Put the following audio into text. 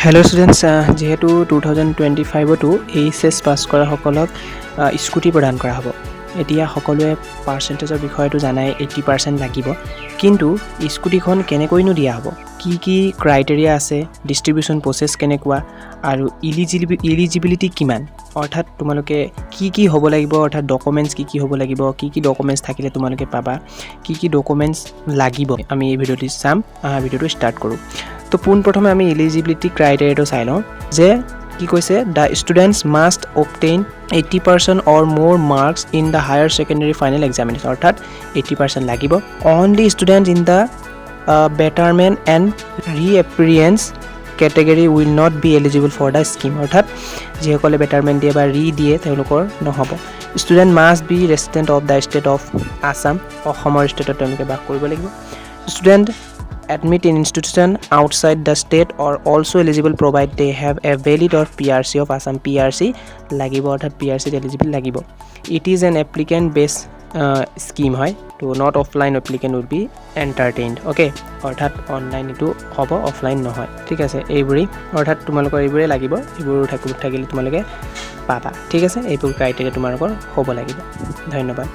Hello' students, যিহেতু 2025তো HS পাছ কৰা সকলক স্কুটি প্ৰদান কৰা হ'ব। এতিয়া সকলোৱে পাৰ্চেণ্টেজৰ বিষয়টো জানাই 80% লাগিব, কিন্তু স্কুটিখন কেনেকৈনো দিয়া হ'ব, কি ক্ৰাইটেৰিয়া আছে, ডিষ্ট্ৰিবিউশ্যন প্ৰচেছ কেনেকুৱা আৰু ইলিজিবিলিটি কিমান, অৰ্থাৎ তোমালোকে কি হ'ব লাগিব, অৰ্থাৎ ডকুমেণ্টছ কি হ'ব লাগিব, কি ডকুমেণ্টছ থাকিলে তোমালোকে পাবা, কি ডকুমেণ্টছ লাগিব, আমি এই ভিডিঅ'টি চাম। ভিডিঅ'টো ষ্টাৰ্ট কৰোঁ। তো পোনপ্ৰথমে আমি ইলিজিবিলিটি ক্ৰাইটেৰিয়াটো চাই লওঁ যে কি কৈছে, the students must obtain 80% or more marks in the higher secondary final examination, অৰ্থাৎ 80% লাগিব। Only students in the betterment and reappearance category will not be eligible for the scheme, অৰ্থাৎ যিসকলে বেটাৰমেণ্ট দিয়ে বা দিয়ে তেওঁলোকৰ নহ'ব। Student must be resident of the state of Assam, অসমৰ ষ্টেটত তেওঁলোকে বাস কৰিব লাগিব। Student admit in institution outside the state are also eligible provide they have a valid or PRC of Assam, PRC লাগিব, অৰ্থাৎ PRC eligible লাগিব। It is an applicant based scheme হয়, to not offline applicant would be entertained, okay, অৰ্থাৎ online এইটো হ'ব, offline নহয়, ঠিক আছে। এইবোৰেই অৰ্থাৎ তোমালোকৰ এইবোৰেই লাগিব, এইবোৰ থাকিলে তোমালোকে পাবা, ঠিক আছে। এইবোৰ ক্ৰাইটেৰিয়া তোমালোকৰ হ'ব লাগিব। ধন্যবাদ।